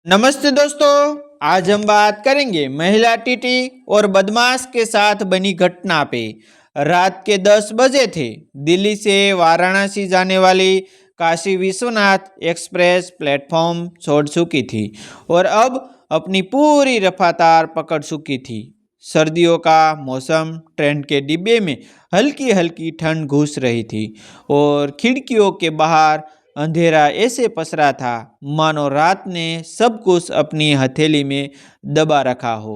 नमस्ते दोस्तों। आज हम बात करेंगे महिला टीटी और बदमाश के साथ बनी घटना पे। रात के 10 बजे थे। दिल्ली से वाराणसी जाने वाली काशी विश्वनाथ एक्सप्रेस प्लेटफॉर्म छोड़ चुकी थी और अब अपनी पूरी रफ्तार पकड़ चुकी थी। सर्दियों का मौसम, ट्रेन के डिब्बे में हल्की हल्की ठंड घुस रही थी और खिड़कियों के बाहर अंधेरा ऐसे पसरा था मानो रात ने सब कुछ अपनी हथेली में दबा रखा हो।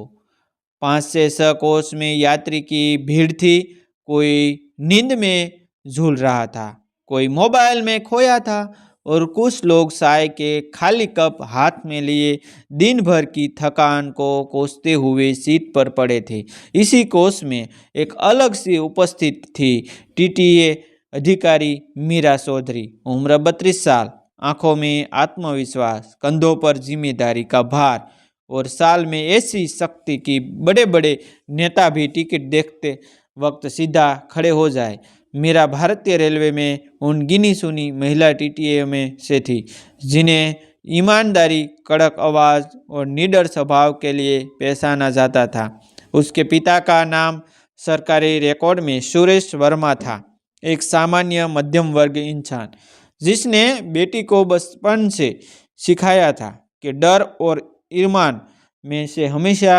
5 से 6 कोच में यात्री की भीड़ थी। कोई नींद में झूल रहा था, कोई मोबाइल में खोया था और कुछ लोग चाय के खाली कप हाथ में लिए दिन भर की थकान को कोसते हुए सीट पर पड़े थे। इसी कोच में एक अलग सी उपस्थित थी टीटीए अधिकारी मीरा चौधरी। उम्र 32 साल, आंखों में आत्मविश्वास, कंधों पर जिम्मेदारी का भार और साल में ऐसी शक्ति कि बड़े बड़े नेता भी टिकट देखते वक्त सीधा खड़े हो जाए। मीरा भारतीय रेलवे में उन गिनी सुनी महिला टीटीए में से थी जिन्हें ईमानदारी, कड़क आवाज़ और निडर स्वभाव के लिए पहचाना जाता था। उसके पिता का नाम सरकारी रिकॉर्ड में सुरेश वर्मा था, एक सामान्य मध्यम वर्ग इंसान जिसने बेटी को बचपन से सिखाया था कि डर और ईमान में से हमेशा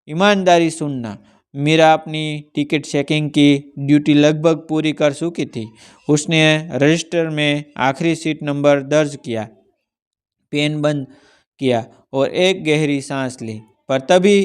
ईमानदारी सुनना। मीरा अपनी टिकट चेकिंग की ड्यूटी लगभग पूरी कर चुकी थी। उसने रजिस्टर में आखिरी सीट नंबर दर्ज किया, पेन बंद किया और एक गहरी सांस ली। पर तभी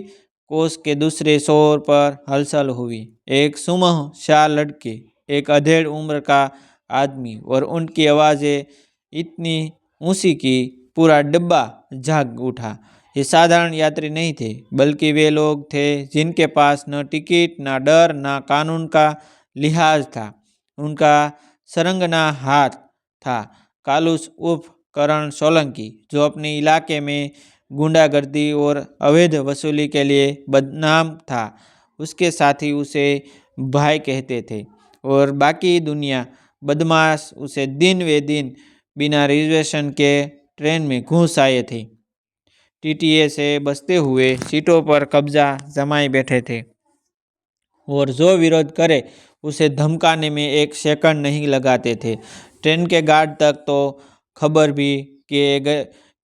कोच के दूसरे शोर पर हलचल हुई। एक सुमह शाह लड़के, एक अधेड़ उम्र का आदमी और उनकी आवाज़ें इतनी ऊंची कि पूरा डिब्बा जाग उठा। ये साधारण यात्री नहीं थे, बल्कि वे लोग थे जिनके पास न टिकट, न डर, न कानून का लिहाज था। उनका सरंगना हाथ था कालूस उर्फ करण सोलंकी, जो अपने इलाके में गुंडागर्दी और अवैध वसूली के लिए बदनाम था। उसके साथी उसे भाई कहते थे और बाकी दुनिया बदमाश उसे दिन वे दिन बिना रिजर्वेशन के ट्रेन में घुस आए थे। टीटीए से बचते हुए सीटों पर कब्जा जमाए बैठे थे और जो विरोध करे उसे धमकाने में एक सेकंड नहीं लगाते थे। ट्रेन के गार्ड तक तो खबर भी कि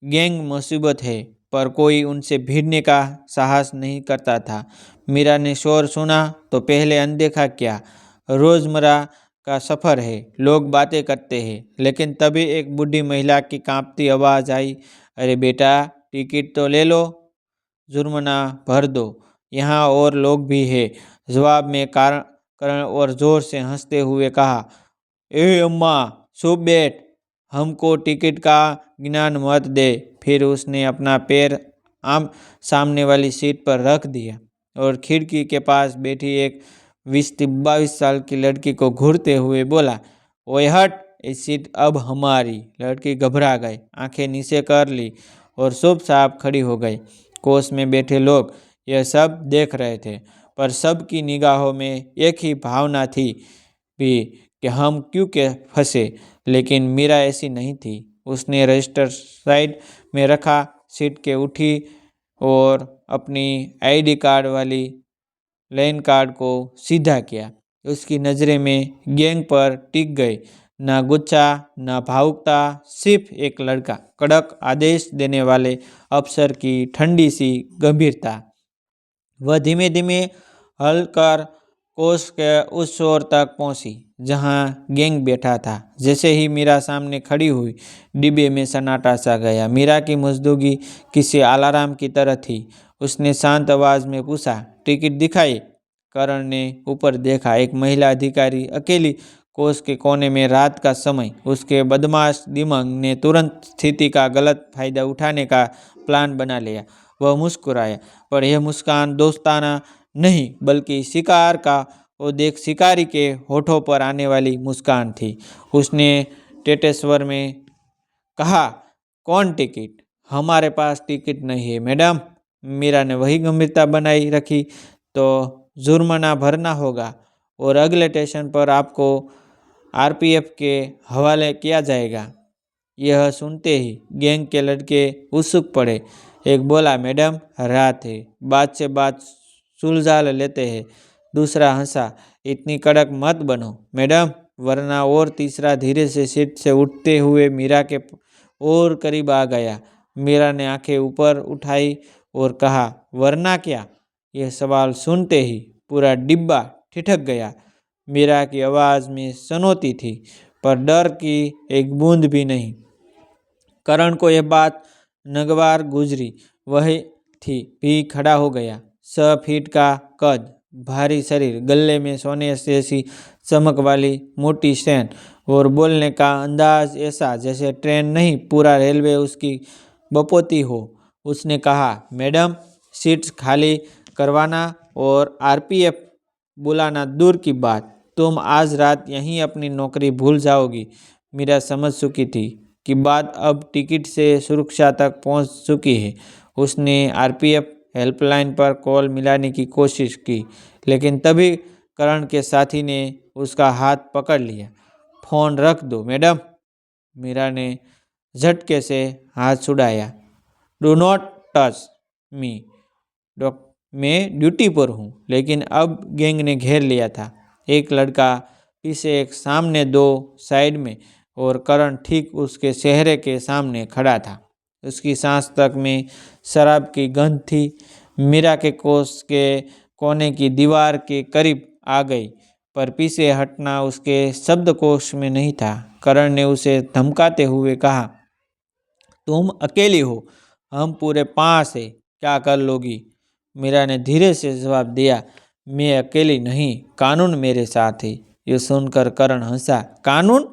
गैंग मुसीबत है, पर कोई उनसे भिड़ने का साहस नहीं करता था। मीरा ने शोर सुना तो पहले अनदेखा किया। रोजमर्रा का सफ़र है, लोग बातें करते हैं, लेकिन तभी एक बूढ़ी महिला की कांपती आवाज़ आई, अरे बेटा, टिकट तो ले लो, जुर्माना भर दो, यहाँ और लोग भी हैं। जवाब में करण और जोर से हंसते हुए कहा, ए अम्मा, चुप बैठ, हमको टिकट का ज्ञान मत दे। फिर उसने अपना पैर आम सामने वाली सीट पर रख दिया और खिड़की के पास बैठी एक 20-22 साल की लड़की को घूरते हुए बोला, ओए हट, ये सीट अब हमारी। लड़की घबरा गई, आंखें नीचे कर ली और चुपचाप खड़ी हो गई। कोच में बैठे लोग यह सब देख रहे थे, पर सबकी निगाहों में एक ही भावना थी भी कि हम क्यों के फंसे। लेकिन मीरा ऐसी नहीं थी। उसने रजिस्टर साइड में रखा, सीट के उठी और अपनी आईडी कार्ड वाली लाइन कार्ड को सीधा किया। उसकी नज़रें में गैंग पर टिक गई, ना गुस्सा, ना भावुकता, सिर्फ एक लड़का, कड़क आदेश देने वाले अफसर की ठंडी सी गंभीरता। वह धीमे धीमे हलकर कोच के उस ओर तक पहुंची जहां गैंग बैठा था। जैसे ही मीरा सामने खड़ी हुई, डिब्बे में सन्नाटा सा गया। मीरा की मौजूदगी किसी अलार्म की तरह थी। उसने शांत आवाज में पूछा, टिकट दिखाई। करण ने ऊपर देखा। एक महिला अधिकारी अकेली कोच के कोने में, रात का समय। उसके बदमाश दिमाग ने तुरंत स्थिति का गलत फायदा उठाने का प्लान बना लिया। वह मुस्कुराया, पर यह मुस्कान दोस्ताना नहीं, बल्कि शिकार का वो देख शिकारी के होठों पर आने वाली मुस्कान थी। उसने टेटेश्वर में कहा, कौन टिकट? हमारे पास टिकट नहीं है मैडम। मीरा ने वही गंभीरता बनाई रखी, तो जुर्माना भरना होगा और अगले स्टेशन पर आपको आरपीएफ के हवाले किया जाएगा। यह सुनते ही गैंग के लड़के उत्सुक पड़े। एक बोला, मैडम रात है, बात से बात सुलझा लेते हैं। दूसरा हंसा, इतनी कड़क मत बनो मैडम वरना। और तीसरा धीरे से सीट से उठते हुए मीरा के और करीब आ गया। मीरा ने आंखें ऊपर उठाई और कहा, वरना क्या? यह सवाल सुनते ही पूरा डिब्बा ठिठक गया। मीरा की आवाज़ में सनोती थी, पर डर की एक बूंद भी नहीं। करण को यह बात नगवार गुजरी। वही थी भी खड़ा हो गया। 6 फीट का कद, भारी शरीर, गले में सोने जैसी चमक वाली मोटी चेन और बोलने का अंदाज ऐसा जैसे ट्रेन नहीं पूरा रेलवे उसकी बपोती हो। उसने कहा, मैडम सीट्स खाली करवाना और आरपीएफ बुलाना दूर की बात, तुम आज रात यहीं अपनी नौकरी भूल जाओगी। मीरा समझ चुकी थी कि बात अब टिकट से सुरक्षा तक पहुंच चुकी है। उसने आरपीएफ हेल्पलाइन पर कॉल मिलाने की कोशिश की, लेकिन तभी करण के साथी ने उसका हाथ पकड़ लिया। फ़ोन रख दो मैडम। मीरा ने झटके से हाथ छुड़ाया। डू नॉट टच मी, मैं ड्यूटी पर हूँ। लेकिन अब गैंग ने घेर लिया था। एक लड़का पीछे, एक सामने, 2 साइड में, और करण ठीक उसके चेहरे के सामने खड़ा था। उसकी सांस तक में शराब की गंध थी। मीरा के कोस के कोने की दीवार के करीब आ गई, पर पीछे हटना उसके शब्दकोश में नहीं था। करण ने उसे धमकाते हुए कहा, तुम अकेली हो, हम पूरे 5 हैं, क्या कर लोगी? मीरा ने धीरे से जवाब दिया, मैं अकेली नहीं, कानून मेरे साथ है। ये सुनकर करण हंसा। कानून?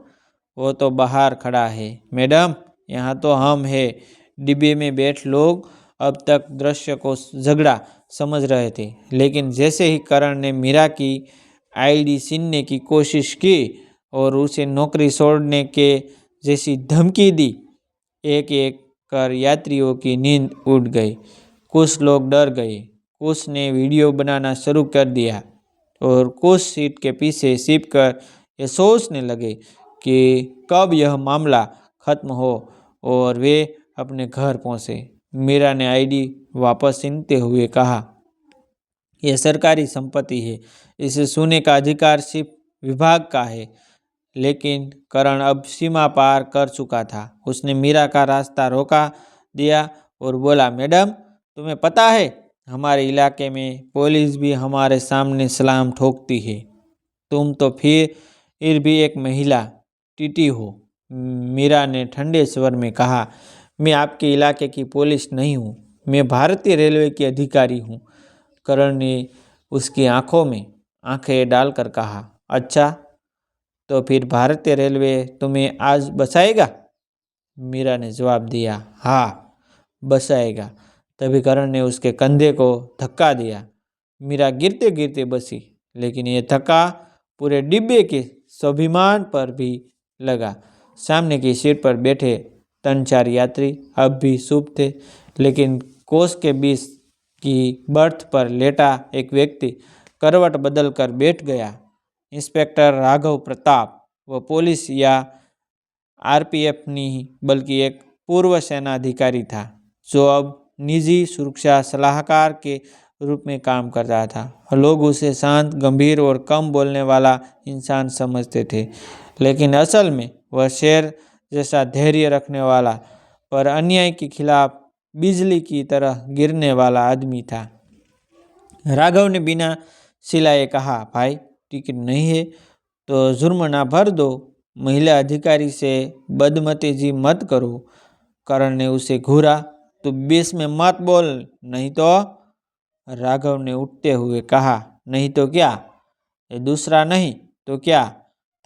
वो तो बाहर खड़ा है मैडम, यहाँ तो हम हैं। डिब्बे में बैठ लोग अब तक दृश्य को झगड़ा समझ रहे थे, लेकिन जैसे ही करण ने मीरा की आईडी छीनने की कोशिश की और उसे नौकरी छोड़ने के जैसी धमकी दी, एक एक कर यात्रियों की नींद उड़ गई। कुछ लोग डर गए, कुछ ने वीडियो बनाना शुरू कर दिया और कुछ सीट के पीछे छिप कर ये सोचने लगे कि कब यह मामला खत्म हो और वे अपने घर पहुँचे। मीरा ने आईडी वापस छीनते हुए कहा, यह सरकारी संपत्ति है, इसे छूने का अधिकार सिर्फ विभाग का है। लेकिन करण अब सीमा पार कर चुका था। उसने मीरा का रास्ता रोका दिया और बोला, मैडम तुम्हें पता है हमारे इलाके में पुलिस भी हमारे सामने सलाम ठोकती है। तुम तो फिर भी एक महिला टीटी हो। मीरा ने ठंडे स्वर में कहा, मैं आपके इलाके की पुलिस नहीं हूँ, मैं भारतीय रेलवे की अधिकारी हूँ। करण ने उसकी आंखों में आंखें डालकर कहा, अच्छा तो फिर भारतीय रेलवे तुम्हें आज बचाएगा? मीरा ने जवाब दिया, हाँ बचाएगा। तभी करण ने उसके कंधे को धक्का दिया। मीरा गिरते गिरते बची, लेकिन ये धक्का पूरे डिब्बे के स्वाभिमान पर भी लगा। सामने की सीट पर बैठे 3-4 यात्री अब भी चुप थे, लेकिन कोच के बीच की बर्थ पर लेटा एक व्यक्ति करवट बदल कर बैठ गया। इंस्पेक्टर राघव प्रताप, वो पुलिस या आरपीएफ नहीं बल्कि एक पूर्व सेना अधिकारी था, जो अब निजी सुरक्षा सलाहकार के रूप में काम कर रहा था। लोग उसे शांत, गंभीर और कम बोलने वाला इंसान समझते थे, लेकिन असल में वह शेर जैसा धैर्य रखने वाला, पर अन्याय के खिलाफ बिजली की तरह गिरने वाला आदमी था। राघव ने बिना सिलाए कहा, भाई टिकट नहीं है तो जुर्माना भर दो, महिला अधिकारी से बदतमीजी मत करो। करण ने उसे घूरा, तो बीच में मत बोल, नहीं तो। राघव ने उठते हुए कहा, नहीं तो क्या? ये दूसरा नहीं तो क्या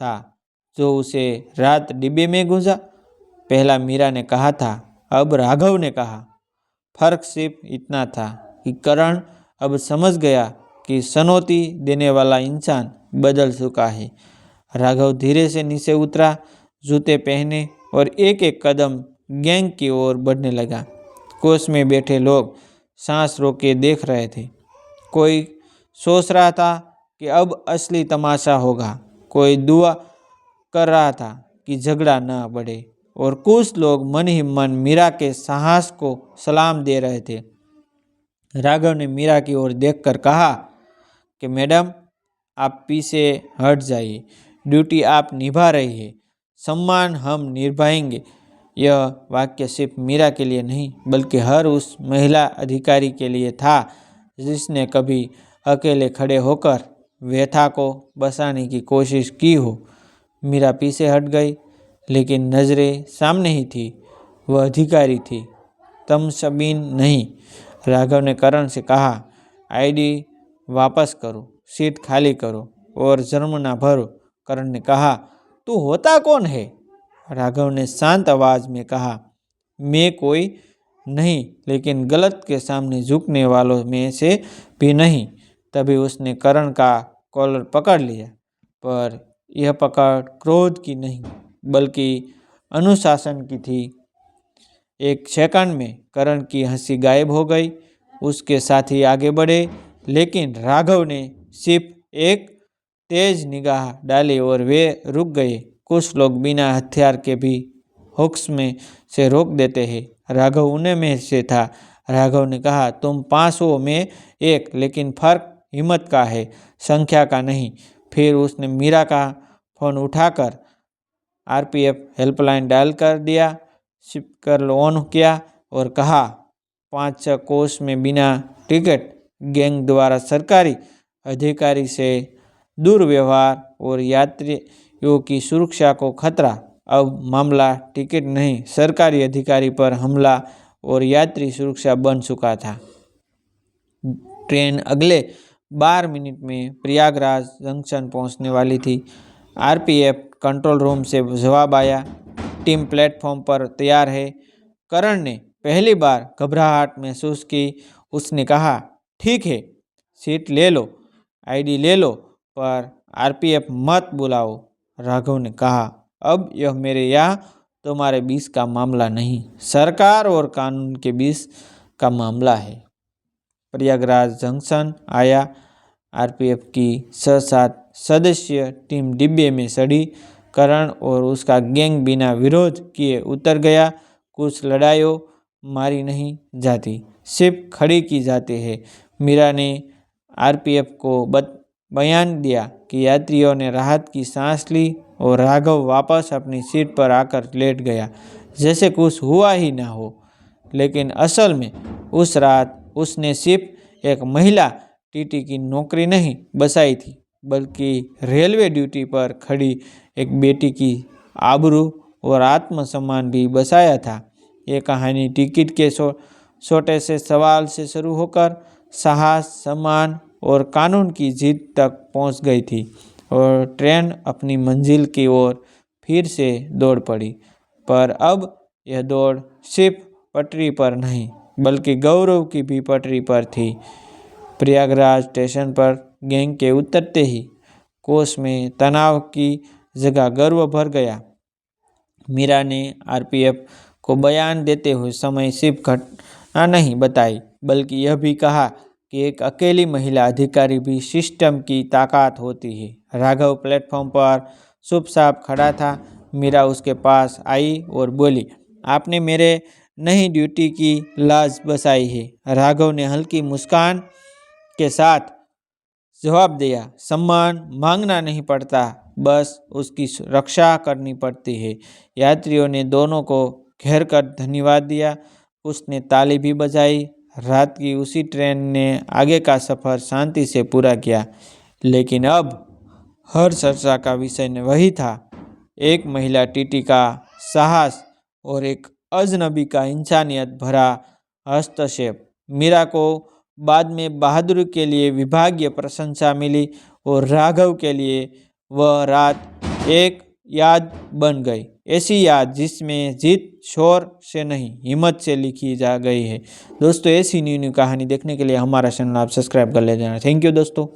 था जो उसे रात डिब्बे में गूंजा? पहला मीरा ने कहा था, अब राघव ने कहा। फर्क सिर्फ इतना था कि करण अब समझ गया कि सनौती देने वाला इंसान बदल चुका है। राघव धीरे से नीचे उतरा, जूते पहने और एक एक कदम गैंग की ओर बढ़ने लगा। कोच में बैठे लोग सांस रोके देख रहे थे। कोई सोच रहा था कि अब असली तमाशा होगा, कोई दुआ कर रहा था कि झगड़ा न बढ़े, और कुछ लोग मन ही मन मीरा के साहस को सलाम दे रहे थे। राघव ने मीरा की ओर देखकर कहा कि मैडम, आप पीछे हट जाइए, ड्यूटी आप निभा रही है, सम्मान हम निभाएंगे। यह वाक्य सिर्फ मीरा के लिए नहीं बल्कि हर उस महिला अधिकारी के लिए था जिसने कभी अकेले खड़े होकर व्यथा को बसाने की कोशिश की हो। मीरा पीछे हट गई, लेकिन नज़रें सामने ही थी। वह अधिकारी थी, तमशबीन नहीं। राघव ने करण से कहा, आईडी वापस करो, सीट खाली करो और जर्म ना भरो। करण ने कहा, तू होता कौन है? राघव ने शांत आवाज में कहा, मैं कोई नहीं, लेकिन गलत के सामने झुकने वालों में से भी नहीं। तभी उसने करण का कॉलर पकड़ लिया, पर यह पकड़ क्रोध की नहीं बल्कि अनुशासन की थी। एक सेकंड में करण की हंसी गायब हो गई। उसके साथी आगे बढ़े, लेकिन राघव ने सिर्फ एक तेज निगाह डाली और वे रुक गए। कुछ लोग बिना हथियार के भी हुक्स में से रोक देते हैं। राघव उन्हें में से था। राघव ने कहा, तुम 500 में एक, लेकिन फर्क हिम्मत का है, संख्या का नहीं। फिर उसने मीरा का फोन उठाकर आरपीएफ हेल्पलाइन डायल कर दिया, स्पीकर ऑन किया और कहा, 5-6 कोस में बिना टिकट गैंग द्वारा सरकारी अधिकारी से दुर्व्यवहार और यात्रियों की सुरक्षा को खतरा। अब मामला टिकट नहीं, सरकारी अधिकारी पर हमला और यात्री सुरक्षा बन चुका था। ट्रेन अगले 12 मिनट में प्रयागराज जंक्शन पहुंचने वाली थी। आरपीएफ कंट्रोल रूम से जवाब आया, टीम प्लेटफॉर्म पर तैयार है। करण ने पहली बार घबराहट महसूस की। उसने कहा, ठीक है, सीट ले लो, आईडी ले लो, पर आरपीएफ मत बुलाओ। राघव ने कहा, अब यह मेरे या तुम्हारे बीच का मामला नहीं, सरकार और कानून के बीच का मामला है। प्रयागराज जंक्शन आया। आरपीएफ की 6-7 सदस्य टीम डिब्बे में चढ़ी। करण और उसका गैंग बिना विरोध किए उतर गया। कुछ लड़ाइयों मारी नहीं जाती, सिर्फ खड़ी की जाती है। मीरा ने आरपीएफ को बयान दिया कि यात्रियों ने राहत की सांस ली और राघव वापस अपनी सीट पर आकर लेट गया, जैसे कुछ हुआ ही ना हो। लेकिन असल में उस रात उसने सिर्फ एक महिला टीटी की नौकरी नहीं बचाई थी, बल्कि रेलवे ड्यूटी पर खड़ी एक बेटी की आबरू और आत्मसम्मान भी बचाया था। ये कहानी टिकट के छोटे से सवाल से शुरू होकर साहस, सम्मान और कानून की जीत तक पहुंच गई थी और ट्रेन अपनी मंजिल की ओर फिर से दौड़ पड़ी। पर अब यह दौड़ सिर्फ पटरी पर नहीं बल्कि गौरव की भी पटरी पर थी। प्रयागराज स्टेशन पर गैंग के उतरते ही कोच में तनाव की जगह गर्व भर गया। मीरा ने आरपीएफ को बयान देते हुए समय सिर्फ घटना नहीं बताई, बल्कि यह भी कहा कि एक अकेली महिला अधिकारी भी सिस्टम की ताकत होती है। राघव प्लेटफॉर्म पर चुपचाप खड़ा था। मीरा उसके पास आई और बोली, आपने मेरे नई ड्यूटी की लाज बचाई है। राघव ने हल्की मुस्कान के साथ जवाब दिया, सम्मान मांगना नहीं पड़ता, बस उसकी रक्षा करनी पड़ती है। यात्रियों ने दोनों को घेर कर धन्यवाद दिया। उसने ताली भी बजाई। रात की उसी ट्रेन ने आगे का सफ़र शांति से पूरा किया। लेकिन अब हर चर्चा का विषय वही था, एक महिला टीटी का साहस और एक अजनबी का इंसानियत भरा हस्तक्षेप। मीरा को बाद में बहादुरी के लिए विभागीय प्रशंसा मिली और राघव के लिए वह रात एक याद बन गई, ऐसी याद जिसमें जीत शोर से नहीं हिम्मत से लिखी जा गई है। दोस्तों, ऐसी न्यू कहानी देखने के लिए हमारा चैनल आप सब्सक्राइब कर ले जाना। थैंक यू दोस्तों।